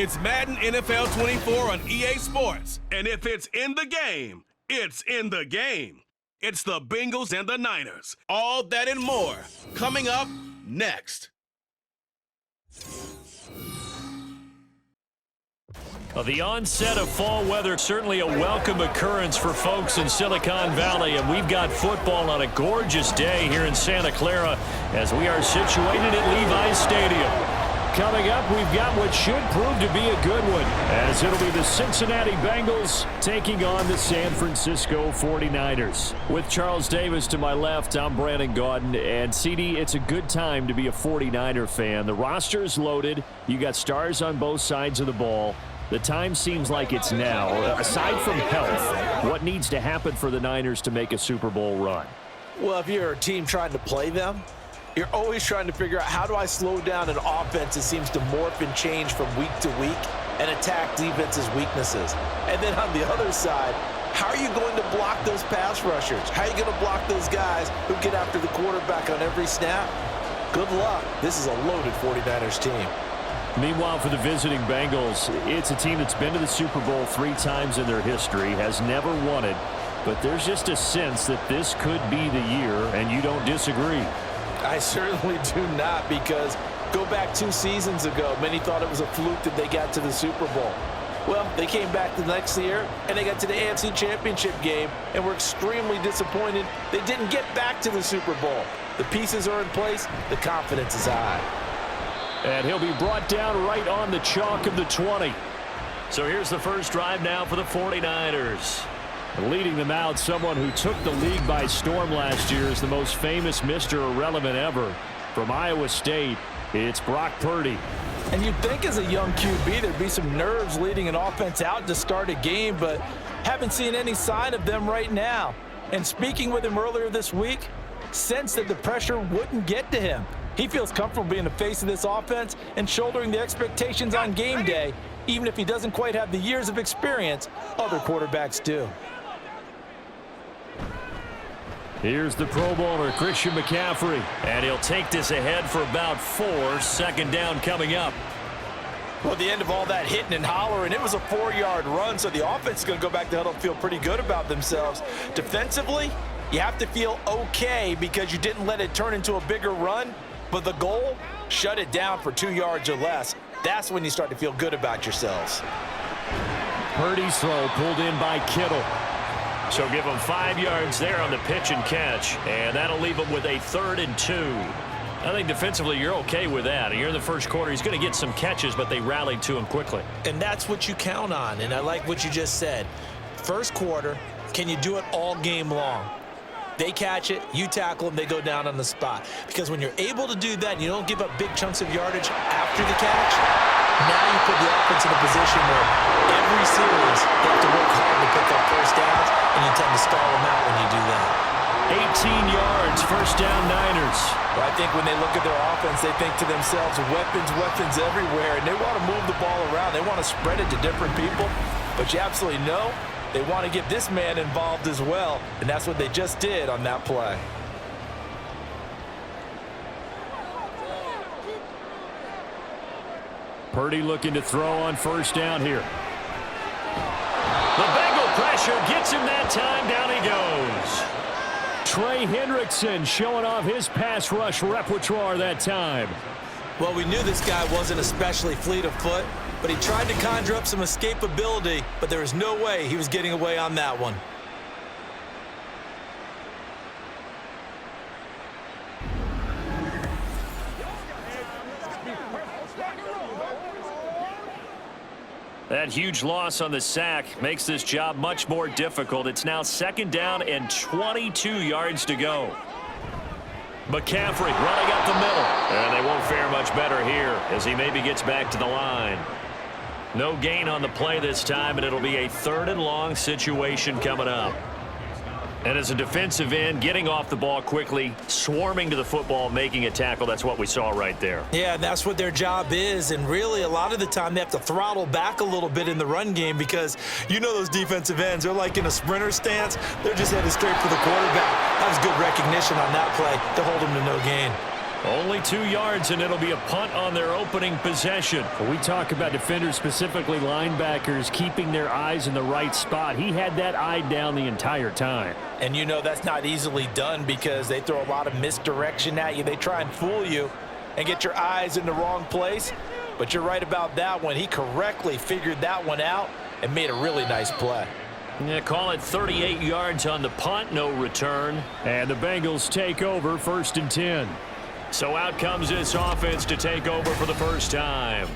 It's Madden NFL 24 on EA Sports. And if it's in the game, it's in the game. It's the Bengals and the Niners. All that and more coming up next. Well, the onset of fall weather, certainly a welcome occurrence for folks in Silicon Valley, and we've got football on a gorgeous day here in Santa Clara as we are situated at Levi's Stadium. Coming up, we've got what should prove to be a good one, as it'll be the Cincinnati Bengals taking on the San Francisco 49ers. With Charles Davis to my left, I'm Brandon Gaudin, and CD, it's a good time to be a 49er fan. The roster is loaded. You got stars on both sides of the ball. The time seems like it's now. Aside from health, what needs to happen for the Niners to make a Super Bowl run? Well, if you're a team trying to play them, you're always trying to figure out how do I slow down an offense that seems to morph and change from week to week and attack defense's weaknesses. And then on the other side, how are you going to block those pass rushers? How are you going to block those guys who get after the quarterback on every snap? Good luck. This is a loaded 49ers team. Meanwhile, for the visiting Bengals, it's a team that's been to the Super Bowl 3 times in their history, has never won it, but there's just a sense that this could be the year, and you don't disagree. I certainly do not, because go back 2 seasons ago, many thought it was a fluke that they got to the Super Bowl. Well, they came back the next year, and they got to the AFC Championship game, and were extremely disappointed they didn't get back to the Super Bowl. The pieces are in place. The confidence is high. And he'll be brought down right on the chalk of the 20. So here's the first drive now for the 49ers. Leading them out, someone who took the league by storm last year is the most famous Mr. Irrelevant ever. From Iowa State, it's Brock Purdy. And you'd think as a young QB there'd be some nerves leading an offense out to start a game, but haven't seen any sign of them right now. And speaking with him earlier this week, sensed that the pressure wouldn't get to him. He feels comfortable being the face of this offense and shouldering the expectations on game day, even if he doesn't quite have the years of experience other quarterbacks do. Here's the Pro Bowler, Christian McCaffrey. And he'll take this ahead for about 4. Second down coming up. Well, at the end of all that hitting and hollering, it was a 4-yard run, so the offense is going to go back to the huddle and feel pretty good about themselves. Defensively, you have to feel okay because you didn't let it turn into a bigger run, but the goal, shut it down for 2 yards or less. That's when you start to feel good about yourselves. Purdy's throw pulled in by Kittle. So give him 5 yards there on the pitch and catch, and that'll leave him with a 3rd and 2. I think defensively you're okay with that. You're in the first quarter. He's going to get some catches, but they rallied to him quickly. And that's what you count on, and I like what you just said. First quarter, can you do it all game long? They catch it, you tackle them, they go down on the spot. Because when you're able to do that and you don't give up big chunks of yardage after the catch, now you put the offense in a position where every series they have to work hard to pick up first downs, and you tend to stall them out when you do that. 18 yards, first down Niners. Well, I think when they look at their offense, they think to themselves, weapons everywhere, and they want to move the ball around. They want to spread it to different people, but you absolutely know they want to get this man involved as well, and that's what they just did on that play. Purdy looking to throw on first down here. The Bengal pressure gets him that time. Down he goes. Trey Hendrickson showing off his pass rush repertoire that time. Well, we knew this guy wasn't especially fleet of foot, but he tried to conjure up some escapability, but there was no way he was getting away on that one. That huge loss on the sack makes this job much more difficult. It's now 2nd down and 22 yards to go. McCaffrey running up the middle. And they won't fare much better here as he maybe gets back to the line. No gain on the play this time, and it'll be a 3rd and long situation coming up. And as a defensive end, getting off the ball quickly, swarming to the football, making a tackle, that's what we saw right there. Yeah, that's what their job is, and really a lot of the time they have to throttle back a little bit in the run game because you know those defensive ends, they're like in a sprinter stance. They're just headed straight for the quarterback. That was good recognition on that play to hold him to no gain. Only 2 yards, and it'll be a punt on their opening possession. When we talk about defenders, specifically linebackers, keeping their eyes in the right spot, he had that eye down the entire time. And you know that's not easily done because they throw a lot of misdirection at you. They try and fool you and get your eyes in the wrong place. But you're right about that one. He correctly figured that one out and made a really nice play. Yeah, call it 38 yards on the punt, no return. And the Bengals take over 1st and 10. So out comes this offense to take over for the first time.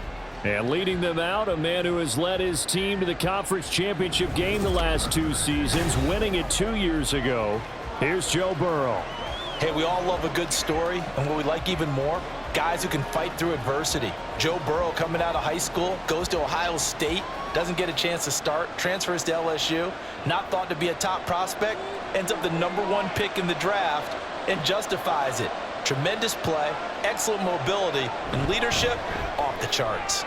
And leading them out, a man who has led his team to the conference championship game the last 2 seasons, winning it 2 years ago. Here's Joe Burrow. Hey, we all love a good story, and what we like even more, guys who can fight through adversity. Joe Burrow coming out of high school, goes to Ohio State, doesn't get a chance to start, transfers to LSU, not thought to be a top prospect, ends up the #1 pick in the draft, and justifies it. Tremendous play, excellent mobility, and leadership off the charts.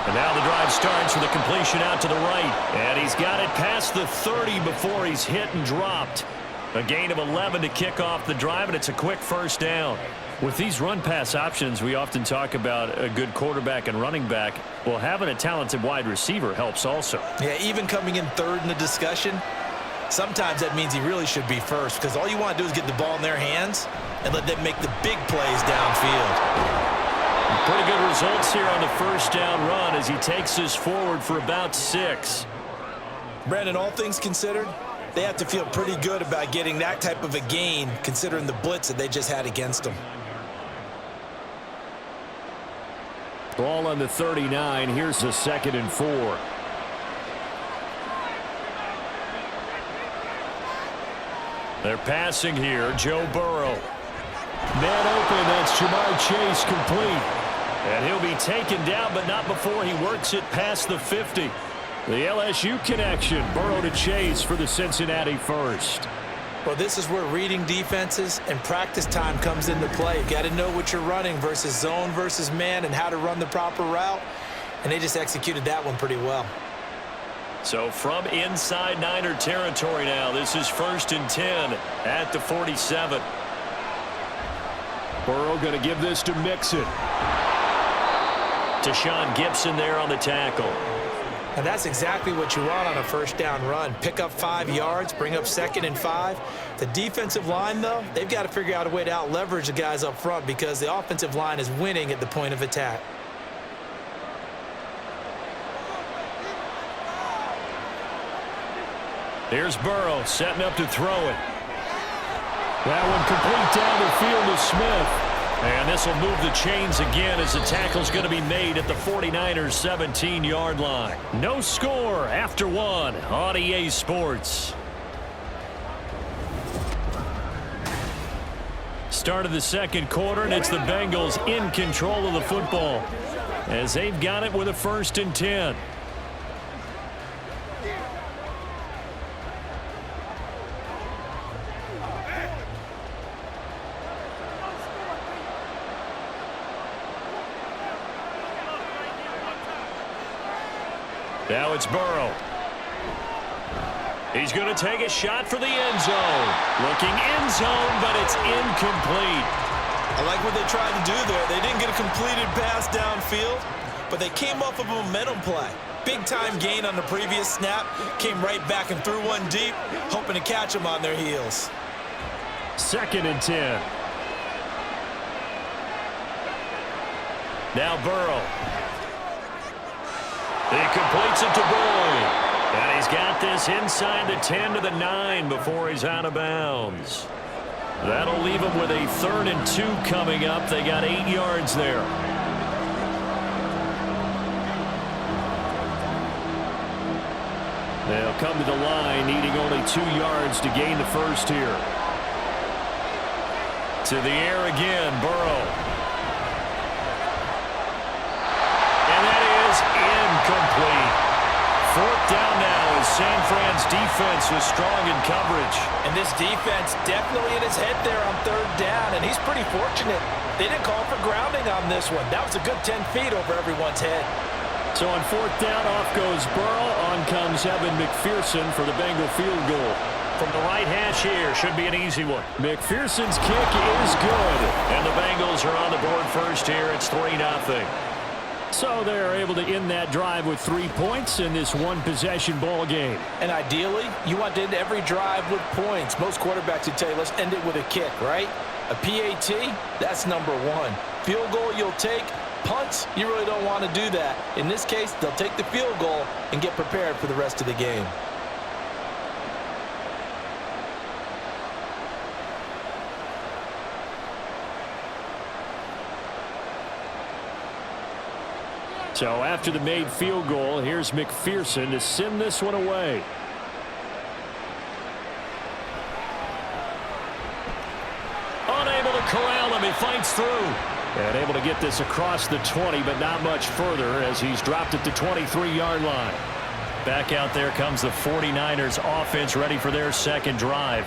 And now the drive starts with a completion out to the right. And he's got it past the 30 before he's hit and dropped. A gain of 11 to kick off the drive, and it's a quick first down. With these run-pass options, we often talk about a good quarterback and running back. Well, having a talented wide receiver helps also. Yeah, even coming in third in the discussion, sometimes that means he really should be first because all you want to do is get the ball in their hands and let them make the big plays downfield. Pretty good results here on the first down run as he takes this forward for about 6. Brandon, all things considered, they have to feel pretty good about getting that type of a gain considering the blitz that they just had against them. Ball on the 39. Here's the 2nd and 4. They're passing here. Joe Burrow. Man open. That's Jamar Chase complete. And he'll be taken down, but not before he works it past the 50. The LSU connection. Burrow to Chase for the Cincinnati first. Well, this is where reading defenses and practice time comes into play. You got to know what you're running versus zone versus man and how to run the proper route. And they just executed that one pretty well. So from inside Niner territory now, this is 1st and 10 at the 47. Burrow going to give this to Mixon. To Sean Gibson there on the tackle. And that's exactly what you want on a first down run. Pick up 5 yards, bring up 2nd and 5. The defensive line, though, they've got to figure out a way to out-leverage the guys up front because the offensive line is winning at the point of attack. Here's Burrow setting up to throw it. That one complete down the field to Smith. And this will move the chains again as the tackle's going to be made at the 49ers 17-yard line. No score after 1 on EA Sports. Start of the 2nd quarter, and it's the Bengals in control of the football as they've got it with a 1st and 10. Now it's Burrow. He's going to take a shot for the end zone. Looking end zone, but it's incomplete. I like what they tried to do there. They didn't get a completed pass downfield, but they came off of a momentum play. Big-time gain on the previous snap. Came right back and threw one deep, hoping to catch them on their heels. 2nd and 10. Now Burrow. He completes it to Boyd. And he's got this inside the 10 to the 9 before he's out of bounds. That'll leave him with a 3rd and 2 coming up. They got 8 yards there. They'll come to the line, needing only 2 yards to gain the first here. To the air again, Burrow. Incomplete. 4th down now as San Fran's defense was strong in coverage. And this defense definitely in his head there on 3rd down, and he's pretty fortunate. They didn't call for grounding on this one. That was a good 10 feet over everyone's head. So on 4th down, off goes Burrow. On comes Evan McPherson for the Bengal field goal. from the right hash here. Should be an easy one. McPherson's kick is good. And the Bengals are on the board first here. It's 3-0. So they're able to end that drive with 3 points in this one-possession ball game. And ideally, you want to end every drive with points. Most quarterbacks would tell you, let's end it with a kick, right? A PAT, that's number one. Field goal you'll take. Punts, you really don't want to do that. In this case, they'll take the field goal and get prepared for the rest of the game. So after the made field goal, here's McPherson to send this one away. Unable to corral him. He fights through. And able to get this across the 20, but not much further as he's dropped at the 23-yard line. Back out there comes the 49ers offense ready for their second drive.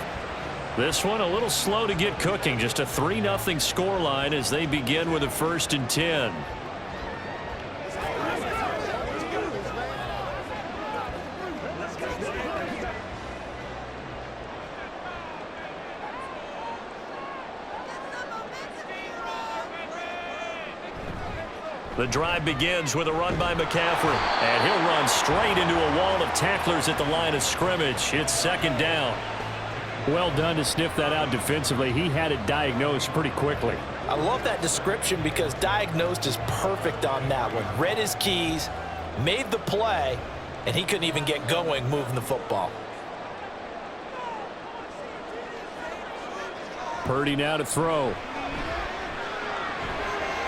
This one a little slow to get cooking. Just a 3-0 scoreline as they begin with a 1st and 10. The drive begins with a run by McCaffrey. And he'll run straight into a wall of tacklers at the line of scrimmage. It's 2nd down. Well done to sniff that out defensively. He had it diagnosed pretty quickly. I love that description because diagnosed is perfect on that one. Read his keys, made the play, and he couldn't even get going moving the football. Purdy now to throw.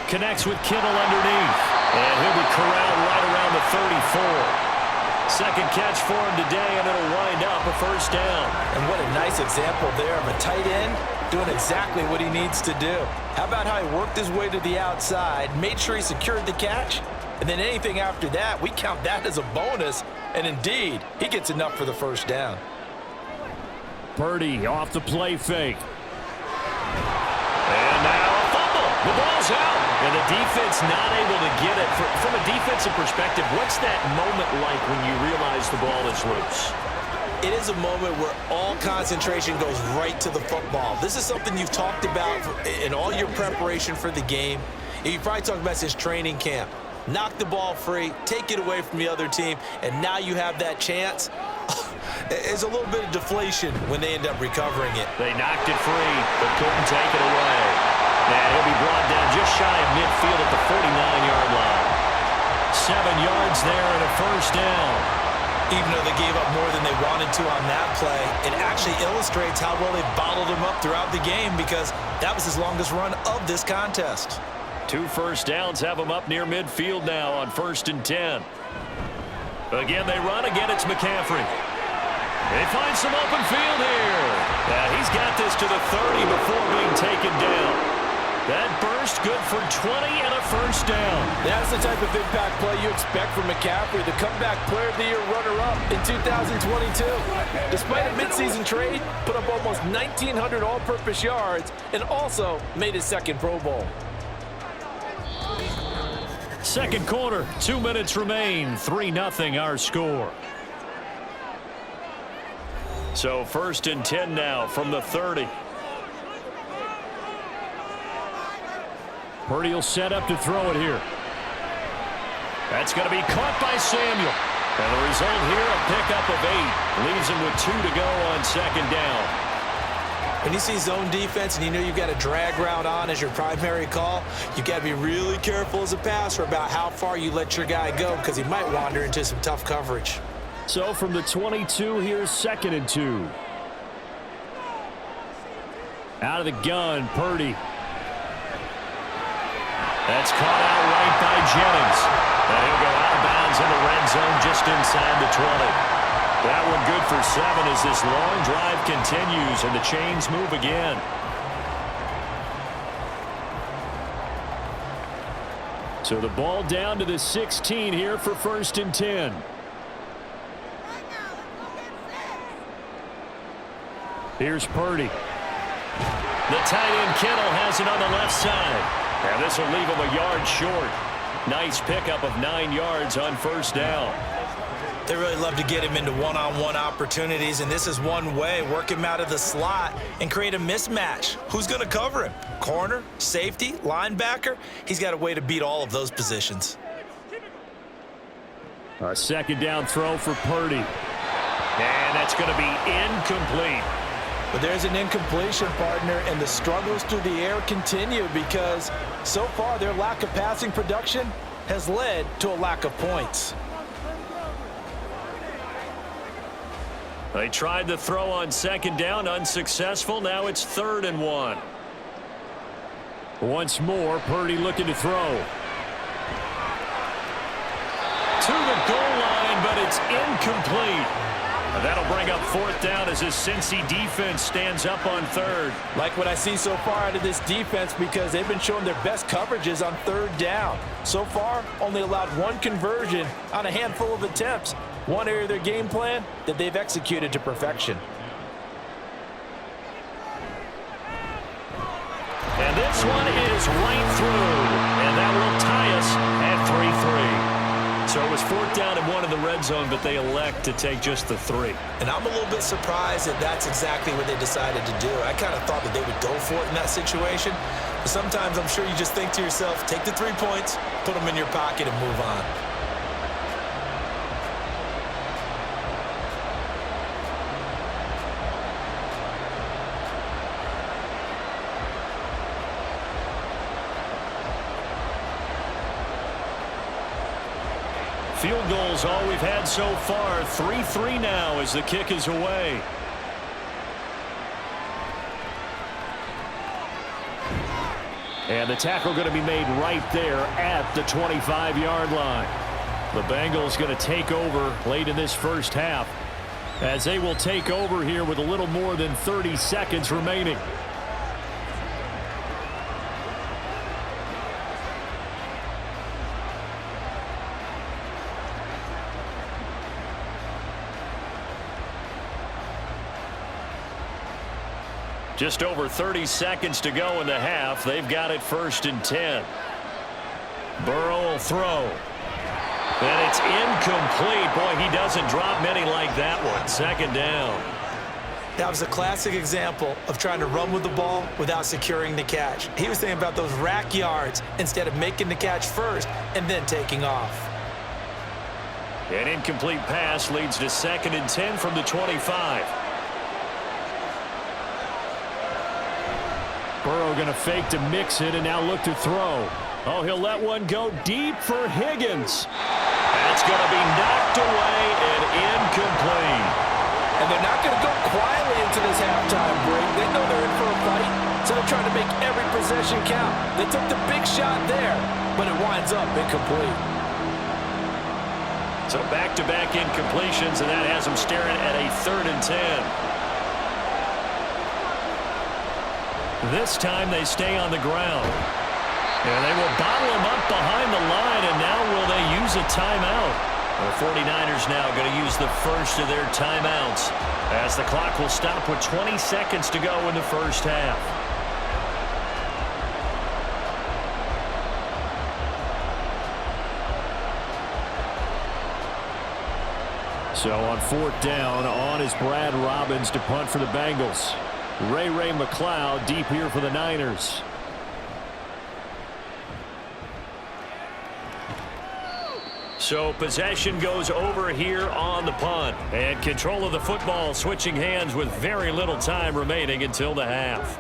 Connects with Kittle underneath. And he'll be corralled right around the 34. Second catch for him today, and it'll wind up a 1st down. And what a nice example there of a tight end doing exactly what he needs to do. How about how he worked his way to the outside, made sure he secured the catch, and then anything after that, we count that as a bonus. And indeed, he gets enough for the 1st down. Purdy off the play fake. And now a fumble. The ball's out. And the defense not able to get it. From a defensive perspective, what's that moment like when you realize the ball is loose? It is a moment where all concentration goes right to the football. This is something you've talked about in all your preparation for the game. You probably talked about since training camp. Knock the ball free, take it away from the other team, and now you have that chance. There's a little bit of deflation when they end up recovering it. They knocked it free, but couldn't take it away. And he'll be brought down just shy of midfield at the 49-yard line. 7 yards there and a 1st down. Even though they gave up more than they wanted to on that play, it actually illustrates how well they bottled him up throughout the game because that was his longest run of this contest. 2 first downs have him up near midfield now on 1st and 10. Again, they run. Again, it's McCaffrey. They find some open field here. Yeah, he's got this to the 30 before being taken down. That burst good for 20 and a 1st down. That's the type of impact play you expect from McCaffrey, the comeback player of the year runner-up in 2022. Despite a midseason trade, put up almost 1,900 all-purpose yards and also made his 2nd Pro Bowl. Second quarter, 2 minutes remain. 3-0 our score. So 1st and 10 now from the 30. Purdy will set up to throw it here. That's going to be caught by Samuel. And the result here, a pickup of 8. Leaves him with 2 to go on 2nd down. When you see zone defense and you know you've got a drag route on as your primary call, you've got to be really careful as a passer about how far you let your guy go because he might wander into some tough coverage. So from the 22, here's 2nd and 2. Out of the gun, Purdy. That's caught out right by Jennings. And he'll go out of bounds in the red zone just inside the 20. That one good for 7 as this long drive continues and the chains move again. So the ball down to the 16 here for 1st and 10. Here's Purdy. The tight end Kittle has it on the left side. And this will leave him a yard short. Nice pickup of 9 yards on 1st down. They really love to get him into one-on-one opportunities, and this is one way. Work him out of the slot and create a mismatch. Who's going to cover him? Corner, safety, linebacker? He's got a way to beat all of those positions. A second down throw for Purdy. And that's going to be incomplete. But there's an incompletion, partner, and the struggles through the air continue because so far their lack of passing production has led to a lack of points. They tried the throw on second down, unsuccessful. Now it's 3rd and 1. Once more, Purdy looking to throw. To the goal line, but it's incomplete. And that'll bring up 4th down as this Cincy defense stands up on 3rd. Like what I see so far out of this defense because they've been showing their best coverages on 3rd down. So far, only allowed 1 conversion on a handful of attempts. One area of their game plan that they've executed to perfection. And this one is right through. And that will tie us at 3-3. So it was 4th down and 1 in the red zone, but they elect to take just the 3. And I'm a little bit surprised that that's exactly what they decided to do. I kind of thought that they would go for it in that situation. But sometimes I'm sure you just think to yourself, take the 3 points, put them in your pocket, and move on. Field goals all we've had so far. 3-3 now as the kick is away. And the tackle going to be made right there at the 25-yard line. The Bengals going to take over late in this first half as they will take over here with a little more than 30 seconds remaining. Just over 30 seconds to go in the half. They've got it 1st and 10. Burrow will throw. And it's incomplete. Boy, he doesn't drop many like that one. 2nd down. That was a classic example of trying to run with the ball without securing the catch. He was thinking about those rack yards instead of making the catch first and then taking off. An incomplete pass leads to 2nd and 10 from the 25. Burrow going to fake to mix it and now look to throw. Oh, he'll let one go deep for Higgins. That's going to be knocked away and incomplete. And they're not going to go quietly into this halftime break. They know they're in for a fight, so they're trying to make every possession count. They took the big shot there, but it winds up incomplete. So back-to-back incompletions, and that has them staring at a 3rd and 10. This time they stay on the ground. And they will bottle him up behind the line, and now will they use a timeout? The 49ers now going to use the first of their timeouts as the clock will stop with 20 seconds to go in the first half. So on 4th down, on is Brad Robbins to punt for the Bengals. Ray McCloud deep here for the Niners. So possession goes over here on the punt. And control of the football switching hands with very little time remaining until the half.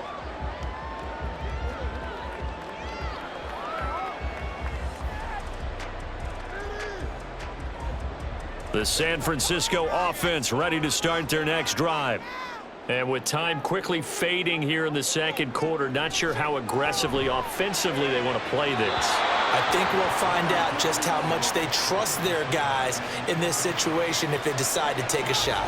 The San Francisco offense ready to start their next drive. And with time quickly fading here in the second quarter, not sure how aggressively, offensively they want to play this. I think we'll find out just how much they trust their guys in this situation if they decide to take a shot.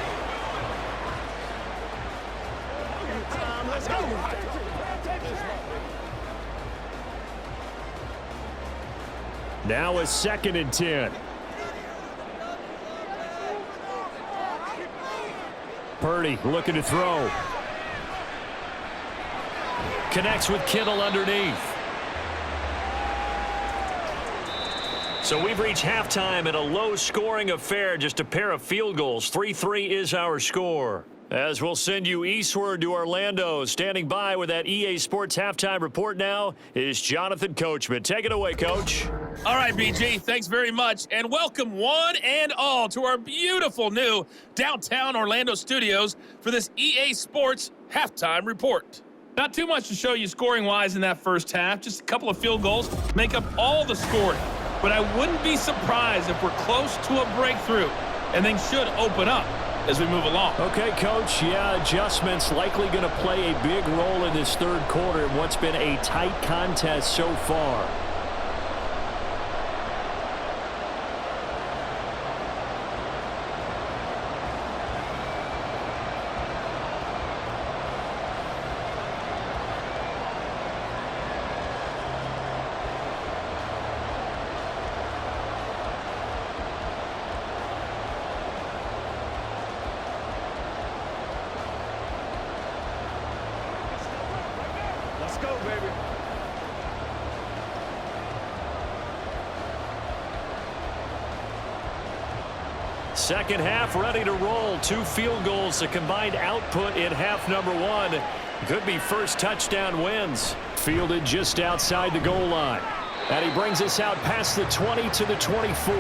Now a 2nd and 10. Purdy looking to throw. Connects with Kittle underneath. So we've reached halftime in a low-scoring affair, just a pair of field goals. 3-3 is our score. As we'll send you eastward to Orlando, standing by with that EA Sports halftime report now is Jonathan Coachman. Take it away, Coach. All right, BG, thanks very much, and welcome one and all to our beautiful new downtown Orlando studios for this EA Sports halftime report. Not too much to show you scoring-wise in that first half. Just a couple of field goals make up all the scoring. But I wouldn't be surprised if we're close to a breakthrough, and things should open up as we move along. Okay, Coach, yeah, adjustments likely going to play a big role in this third quarter in what's been a tight contest so far. Let's go, baby. Second half ready to roll. 2 field goals, the combined output in half number 1. Could be first touchdown wins. Fielded just outside the goal line. And he brings us out past the 20 to the 24.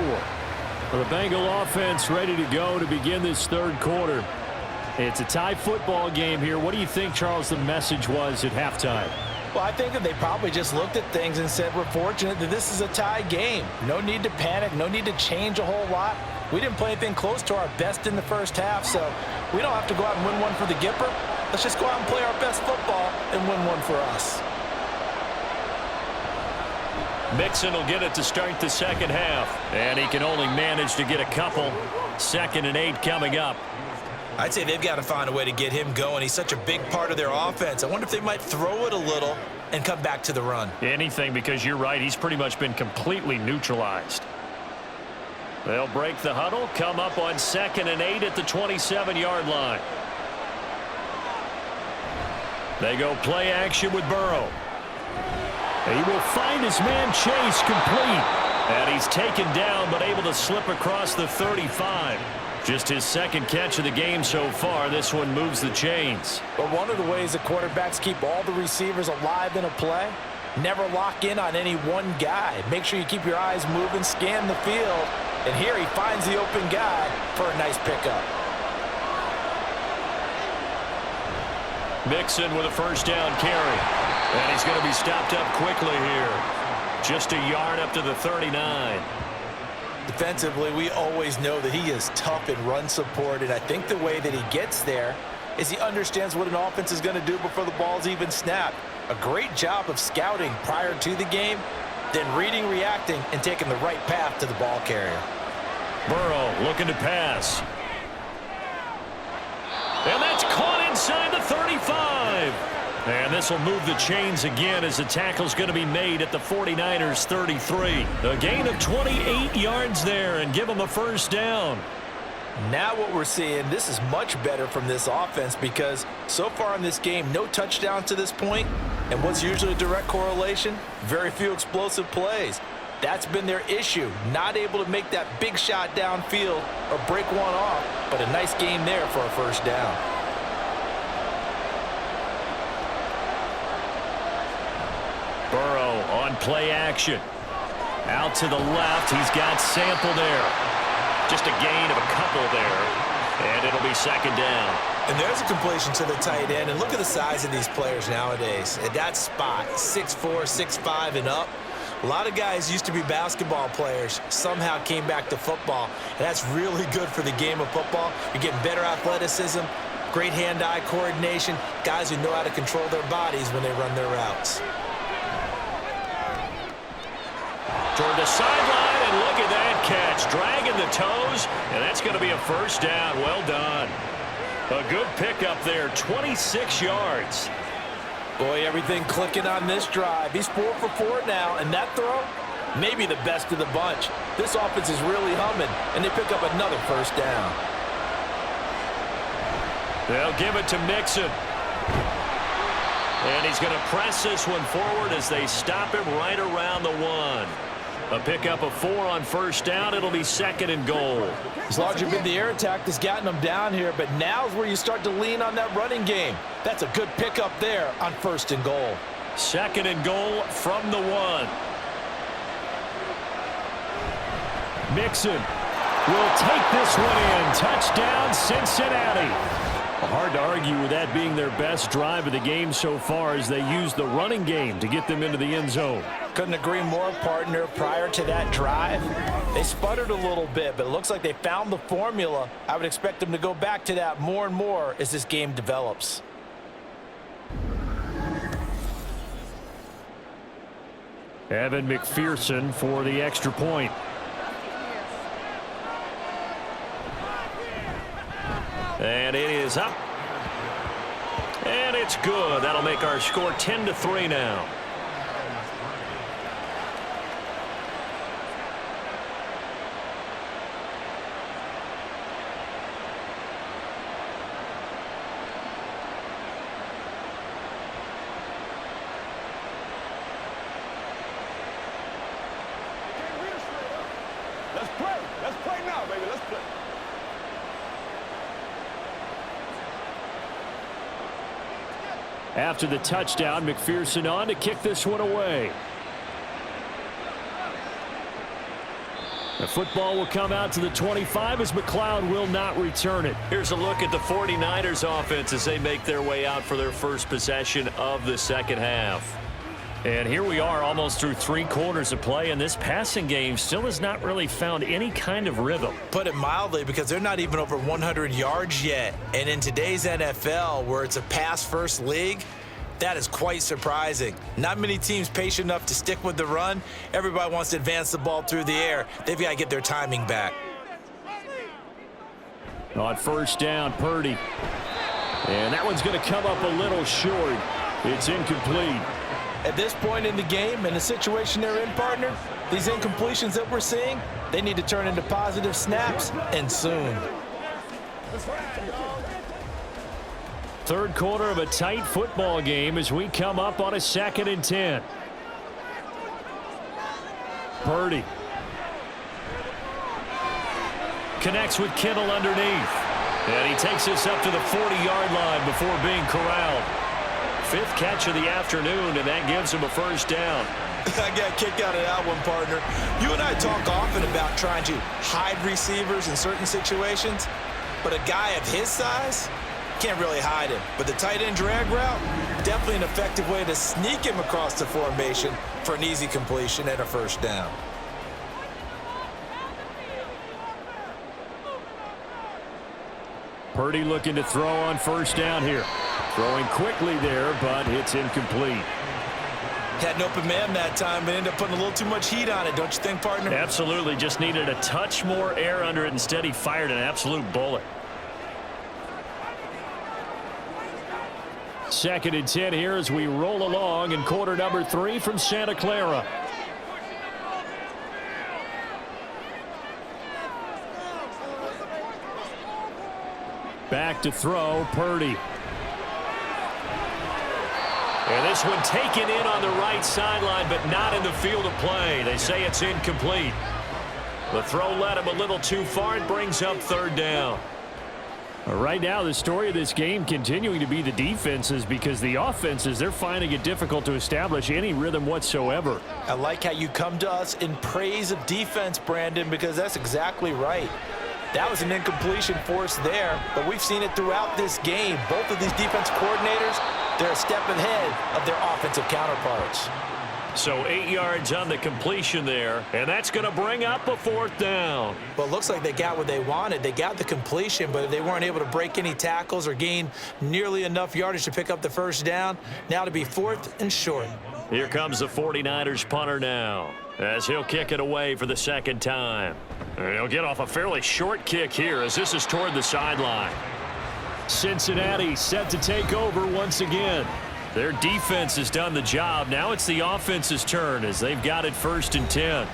The Bengal offense ready to go to begin this third quarter. It's a tie football game here. What do you think, Charles, the message was at halftime? Well, I think that they probably just looked at things and said, we're fortunate that this is a tie game. No need to panic. No need to change a whole lot. We didn't play anything close to our best in the first half, so we don't have to go out and win one for the Gipper. Let's just go out and play our best football and win one for us. Mixon will get it to start the second half, and he can only manage to get a couple. 2nd and 8 coming up. I'd say they've got to find a way to get him going. He's such a big part of their offense. I wonder if they might throw it a little and come back to the run. Anything, because you're right, he's pretty much been completely neutralized. They'll break the huddle, come up on 2nd and 8 at the 27-yard line. They go play action with Burrow. He will find his man Chase complete. And he's taken down, but able to slip across the 35. Just his second catch of the game so far. This one moves the chains. But one of the ways that quarterbacks keep all the receivers alive in a play, never lock in on any one guy. Make sure you keep your eyes moving, scan the field. And here he finds the open guy for a nice pickup. Mixon with a first down carry. And he's going to be stopped up quickly here. Just a yard up to the 39. Defensively, we always know that he is tough in run support, and I think the way that he gets there is he understands what an offense is going to do before the ball's even snapped. A great job of scouting prior to the game, then reading, reacting, and taking the right path to the ball carrier. Burrow looking to pass. And that's caught inside the 35. And this will move the chains again as the tackle's going to be made at the 49ers 33. A gain of 28 yards there and give them a first down. Now what we're seeing, this is much better from this offense because so far in this game, no touchdown to this point. And what's usually a direct correlation? Very few explosive plays. That's been their issue. Not able to make that big shot downfield or break one off. But a nice game there for a first down. Burrow on play action. Out to the left. He's got Sample there. Just a gain of a couple there. And it'll be second down. And there's a completion to the tight end. And look at the size of these players nowadays. At that spot, 6'4", 6'5", and up. A lot of guys used to be basketball players, somehow came back to football. And that's really good for the game of football. You're getting better athleticism, great hand-eye coordination, guys who know how to control their bodies when they run their routes. Toward the sideline, and look at that catch. Dragging the toes, and that's going to be a first down. Well done. A good pickup there, 26 yards. Boy, everything clicking on this drive. He's 4 for 4 now, and that throw, maybe the best of the bunch. This offense is really humming, and they pick up another first down. They'll give it to Mixon. And he's going to press this one forward as they stop him right around the 1. A pickup of 4 on first down. It'll be 2nd and goal. It's largely been the air attack that's gotten them down here, but now's where you start to lean on that running game. That's a good pickup there on 1st and goal. 2nd and goal from the 1. Mixon will take this one in. Touchdown, Cincinnati. Hard to argue with that being their best drive of the game so far as they use the running game to get them into the end zone. Couldn't agree more, partner. Prior to that drive, they sputtered a little bit, but it looks like they found the formula. I would expect them to go back to that more and more as this game develops. Evan McPherson for the extra point. And it is up. And it's good. That'll make our score 10-3 now. Let's play. Let's play now, baby. Let's play. After the touchdown, McPherson on to kick this one away. The football will come out to the 25 as McLeod will not return it. Here's a look at the 49ers offense as they make their way out for their first possession of the second half. And here we are almost through 3 quarters of play, and this passing game still has not really found any kind of rhythm. Put it mildly, because they're not even over 100 yards yet. And in today's NFL, where it's a pass-first league, that is quite surprising. Not many teams patient enough to stick with the run. Everybody wants to advance the ball through the air. They've got to get their timing back. On first down, Purdy. And that one's going to come up a little short. It's incomplete. At this point in the game, in the situation they're in, partner, these incompletions that we're seeing, they need to turn into positive snaps, and soon. Third quarter of a tight football game as we come up on a 2nd and 10. Purdy connects with Kittle underneath. And he takes this up to the 40-yard line before being corralled. 5th catch of the afternoon, and that gives him a first down. I got a kick out of that one, partner. You and I talk often about trying to hide receivers in certain situations, but a guy of his size can't really hide him. But the tight end drag route, definitely an effective way to sneak him across the formation for an easy completion and a first down. Purdy looking to throw on first down here. Throwing quickly there, but it's incomplete. Had an open man that time, but ended up putting a little too much heat on it, don't you think, partner? Absolutely. Just needed a touch more air under it. Instead, he fired an absolute bullet. 2nd and 10 here as we roll along in quarter number 3 from Santa Clara. Back to throw, Purdy. And this one taken in on the right sideline, but not in the field of play. They say it's incomplete. The throw led him a little too far. It brings up 3rd down. Right now, the story of this game continuing to be the defenses, because the offenses, they're finding it difficult to establish any rhythm whatsoever. I like how you come to us in praise of defense, Brandon, because that's exactly right. That was an incompletion forced there, but we've seen it throughout this game. Both of these defense coordinators, they're a step ahead of their offensive counterparts. So 8 yards on the completion there, and that's going to bring up a 4th down. Well, it looks like they got what they wanted. They got the completion, but they weren't able to break any tackles or gain nearly enough yardage to pick up the first down. Now to be 4th and short. Here comes the 49ers punter now, as he'll kick it away for the 2nd time. And he'll get off a fairly short kick here as this is toward the sideline. Cincinnati set to take over once again. Their defense has done the job. Now it's the offense's turn as they've got it 1st and 10.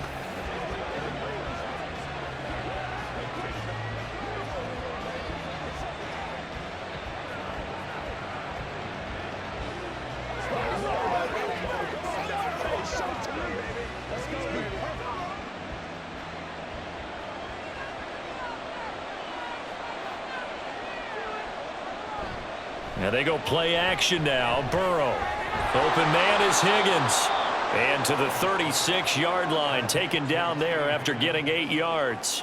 And they go play action now. Burrow. Open man is Higgins. And to the 36-yard line, taken down there after getting 8 yards.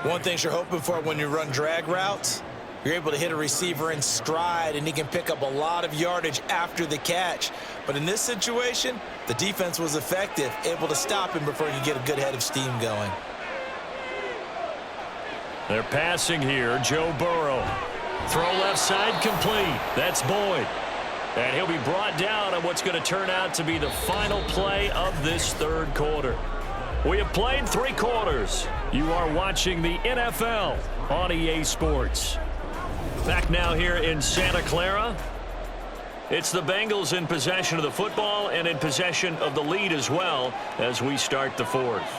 One thing you're hoping for when you run drag routes, you're able to hit a receiver in stride, and he can pick up a lot of yardage after the catch. But in this situation, the defense was effective, able to stop him before you get a good head of steam going. They're passing here. Joe Burrow. Throw left side complete. That's Boyd. And he'll be brought down on what's going to turn out to be the final play of this third quarter. We have played 3 quarters. You are watching the NFL on EA Sports. Back now here in Santa Clara. It's the Bengals in possession of the football and in possession of the lead as well as we start the fourth.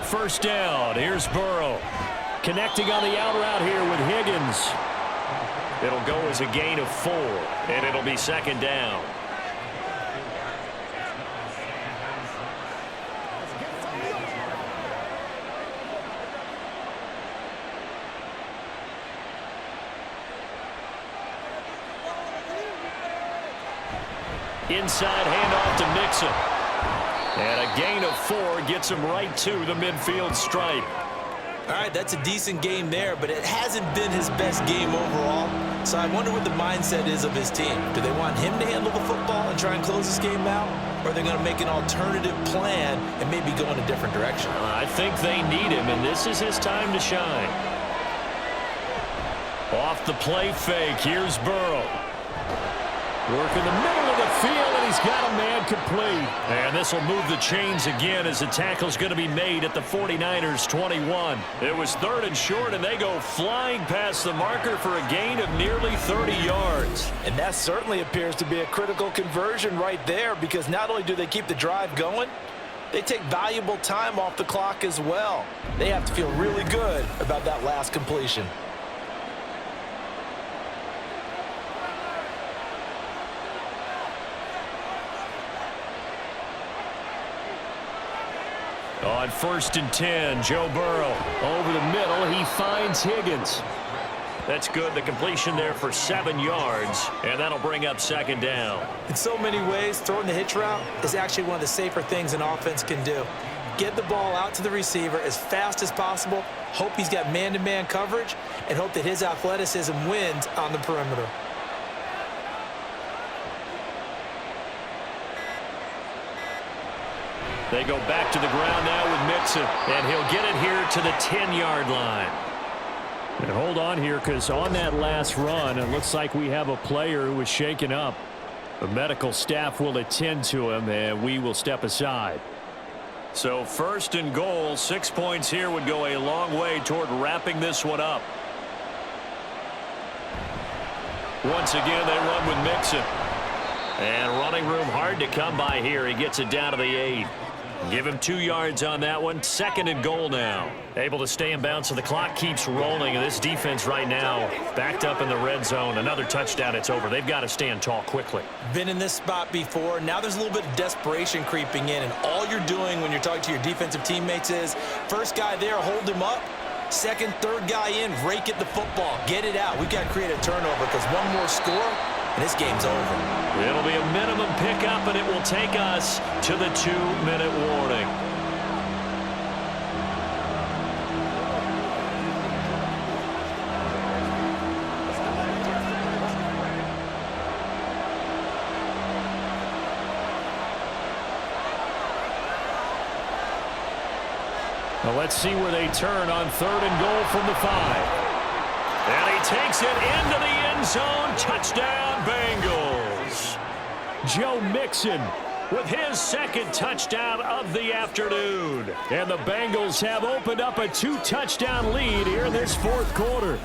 First down. Here's Burrow. Connecting on the out route here with Higgins. It'll go as a gain of 4, and it'll be second down. Inside handoff to Mixon. And a gain of 4 gets him right to the midfield stripe. All right, that's a decent game there, but it hasn't been his best game overall. So I wonder what the mindset is of his team. Do they want him to handle the football and try and close this game out? Or are they going to make an alternative plan and maybe go in a different direction? I think they need him, and this is his time to shine. Off the play fake, here's Burrow. Work in the middle of the field, and he's got a man complete. And this will move the chains again as the tackle's going to be made at the 49ers' 21. It was 3rd and short, and they go flying past the marker for a gain of nearly 30 yards. And that certainly appears to be a critical conversion right there, because not only do they keep the drive going, they take valuable time off the clock as well. They have to feel really good about that last completion. On 1st and 10, Joe Burrow over the middle. He finds Higgins. That's good. The completion there for 7 yards, and that'll bring up second down. In so many ways, throwing the hitch route is actually one of the safer things an offense can do. Get the ball out to the receiver as fast as possible, hope he's got man-to-man coverage, and hope that his athleticism wins on the perimeter. They go back to the ground now with Mixon, and he'll get it here to the 10-yard line. And hold on here, because on that last run, it looks like we have a player who was shaken up. The medical staff will attend to him, and we will step aside. So 1st and goal, 6 points here would go a long way toward wrapping this one up. Once again, they run with Mixon. And running room hard to come by here. He gets it down to the 8. Give him 2 yards on that one. 2nd and goal now. Able to stay in bounds, so the clock keeps rolling. And this defense right now backed up in the red zone. Another touchdown, it's over. They've got to stand tall quickly. Been in this spot before. Now there's a little bit of desperation creeping in. And all you're doing when you're talking to your defensive teammates is, first guy there, hold him up. Second, third guy in, rake at the football. Get it out. We've got to create a turnover, because one more score, and this game's over. It'll be a minimum pickup, and it will take us to the 2-minute warning. Well, let's see where they turn on 3rd and goal from the 5. And he takes it into the end zone. Touchdown, Bengals. Joe Mixon with his 2nd touchdown of the afternoon. And the Bengals have opened up a 2-touchdown lead here in this 4th quarter.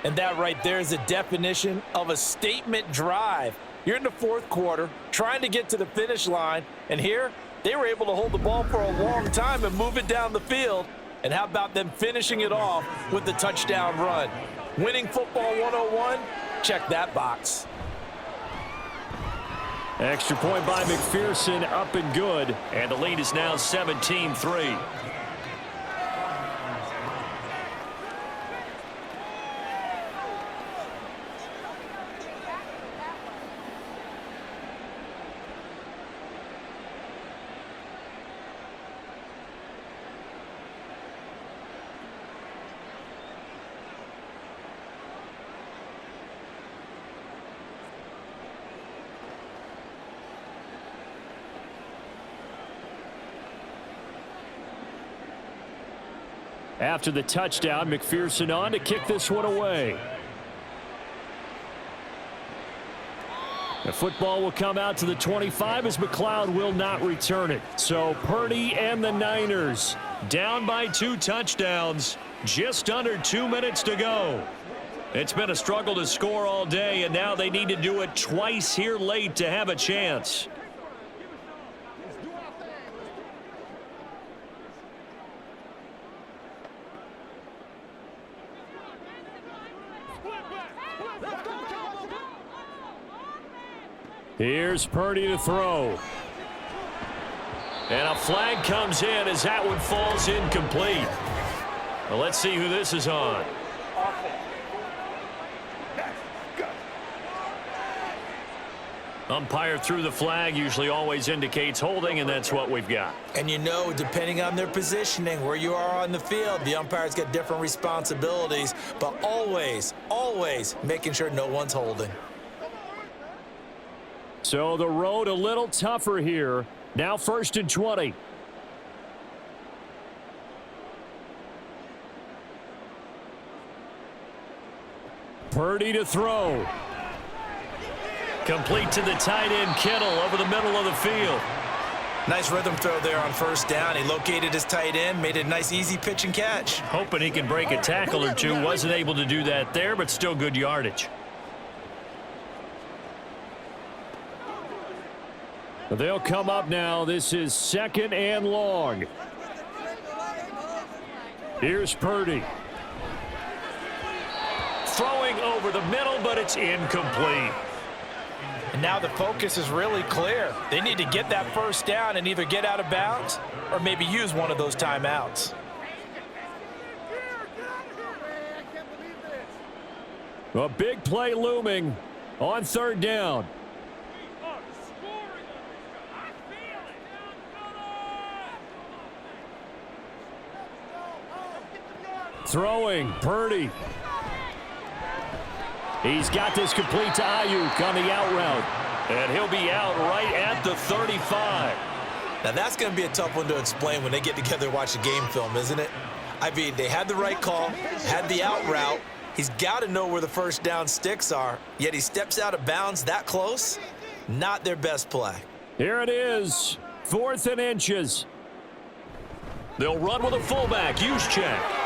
And that right there is the definition of a statement drive. You're in the 4th quarter, trying to get to the finish line, and here they were able to hold the ball for a long time and move it down the field. And how about them finishing it off with the touchdown run? Winning football 101? Check that box. Extra point by McPherson, up and good. And the lead is now 17-3. After the touchdown, McPherson on to kick this one away. The football will come out to the 25 as McLeod will not return it. So Purdy and the Niners down by 2 touchdowns. Just under 2 minutes to go. It's been a struggle to score all day, and now they need to do it twice here late to have a chance. Here's Purdy to throw. And a flag comes in as that one falls incomplete. Well, let's see who this is on. Umpire threw the flag, usually always indicates holding, and that's what we've got. And you know, depending on their positioning, where you are on the field, the umpires get different responsibilities, but always, always making sure no one's holding. So the road a little tougher here. Now 1st and 20. Purdy to throw. Complete to the tight end, Kittle, over the middle of the field. Nice rhythm throw there on 1st down. He located his tight end, made it a nice, easy pitch and catch. Hoping he can break a tackle or two. Wasn't able to do that there, but still good yardage. They'll come up now. This is 2nd and long. Here's Purdy. Throwing over the middle, but it's incomplete. And now the focus is really clear. They need to get that 1st down and either get out of bounds or maybe use one of those timeouts. A big play looming on 3rd down. Throwing, Purdy. He's got this complete to Ayuk on the out route. And he'll be out right at the 35. Now that's going to be a tough one to explain when they get together and watch the game film, isn't it? I mean, they had the right call, had the out route. He's got to know where the 1st down sticks are, yet he steps out of bounds that close. Not their best play. Here it is, 4th and inches. They'll run with a fullback, Juszczyk.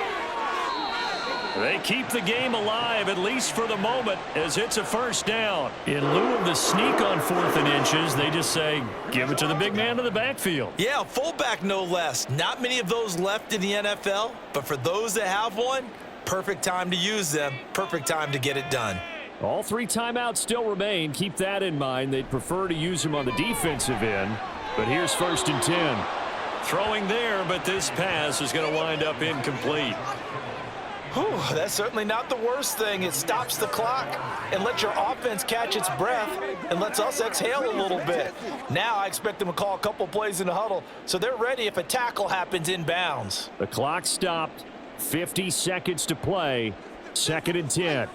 They keep the game alive, at least for the moment, as it's a 1st down. In lieu of the sneak on 4th and inches, they just say, give it to the big man in the backfield. Yeah, fullback no less. Not many of those left in the NFL, but for those that have one, perfect time to use them, perfect time to get it done. All 3 timeouts still remain. Keep that in mind. They'd prefer to use them on the defensive end, but here's 1st and 10. Throwing there, but this pass is going to wind up incomplete. Whew, that's certainly not the worst thing. It stops the clock and lets your offense catch its breath and lets us exhale a little bit. Now I expect them to call a couple plays in the huddle so they're ready if a tackle happens inbounds. The clock stopped. 50 seconds to play. 2nd and 10.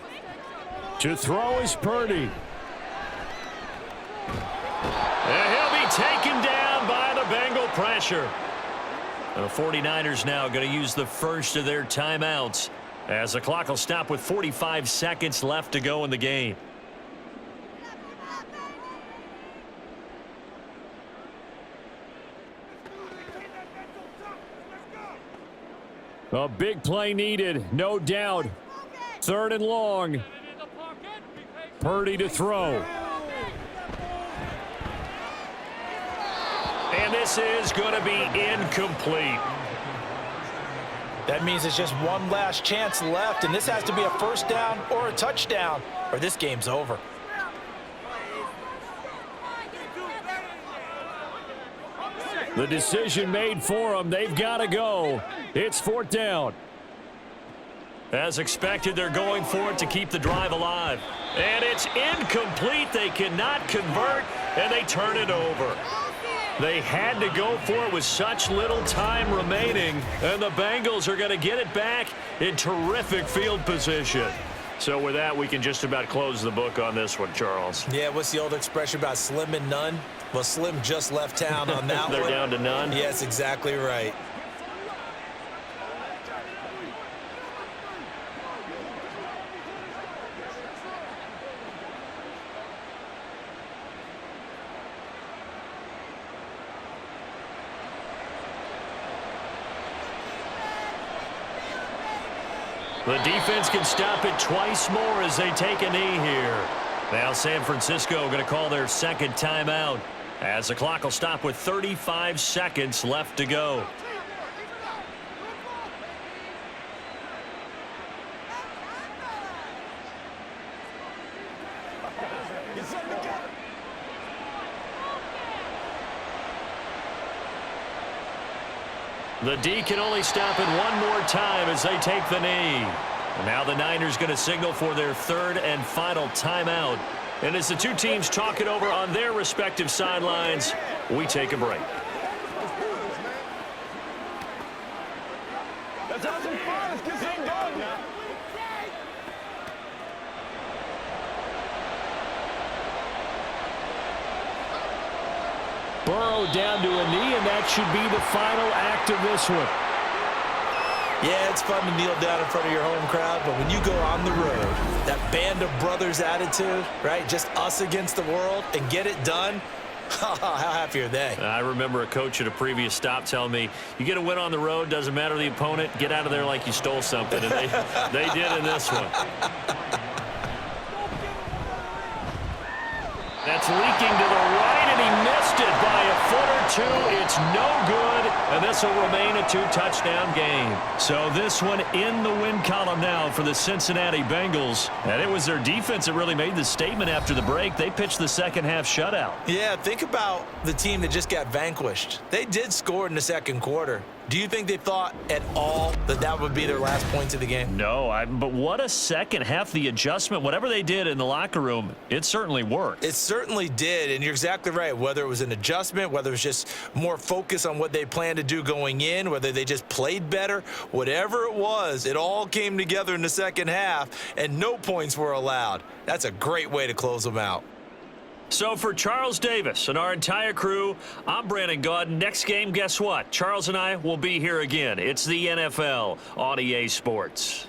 To throw is Purdy. And he'll be taken down by the Bengal pressure. The 49ers now going to use the first of their timeouts, as the clock will stop with 45 seconds left to go in the game. A big play needed, no doubt. 3rd and long. Purdy to throw. And this is going to be incomplete. That means it's just one last chance left, and this has to be a 1st down or a touchdown, or this game's over. The decision made for them. They've got to go. It's 4th down. As expected, they're going for it to keep the drive alive. And it's incomplete. They cannot convert, and they turn it over. They had to go for it with such little time remaining, and the Bengals are going to get it back in terrific field position. So with that, we can just about close the book on this one, Charles. Yeah, what's the old expression about slim and none? Well, Slim just left town on that one. They're down to none? Yes, exactly right. The defense can stop it twice more as they take a knee here. Now San Francisco going to call their second timeout as the clock will stop with 35 seconds left to go. The D can only stop it one more time as they take the knee. And now the Niners going to signal for their third and final timeout. And as the two teams talk it over on their respective sidelines, we take a break. Let's have some fun. Let's get something going now. Burrow down to a knee, and that should be the final act of this one. Yeah, it's fun to kneel down in front of your home crowd, but when you go on the road, that band of brothers attitude, right, just us against the world, and get it done, how happy are they? I remember a coach at a previous stop telling me, you get a win on the road, doesn't matter the opponent, get out of there like you stole something, and they did in this one. That's leaking to the right, and he missed it by a foot or two. It's no good, and this will remain a two-touchdown game. So this one in the win column now for the Cincinnati Bengals. And it was their defense that really made the statement after the break. They pitched the second-half shutout. Yeah, think about the team that just got vanquished. They did score in the second quarter. Do you think they thought at all that that would be their last points of the game? No, but what a second half. The adjustment, whatever they did in the locker room, it certainly worked. It certainly did, and you're exactly right. Whether it was an adjustment, whether it was just more focus on what they planned to do going in, whether they just played better, whatever it was, it all came together in the second half, and no points were allowed. That's a great way to close them out. So for Charles Davis and our entire crew, I'm Brandon Gaudin. Next game, guess what? Charles and I will be here again. It's the NFL on EA Sports.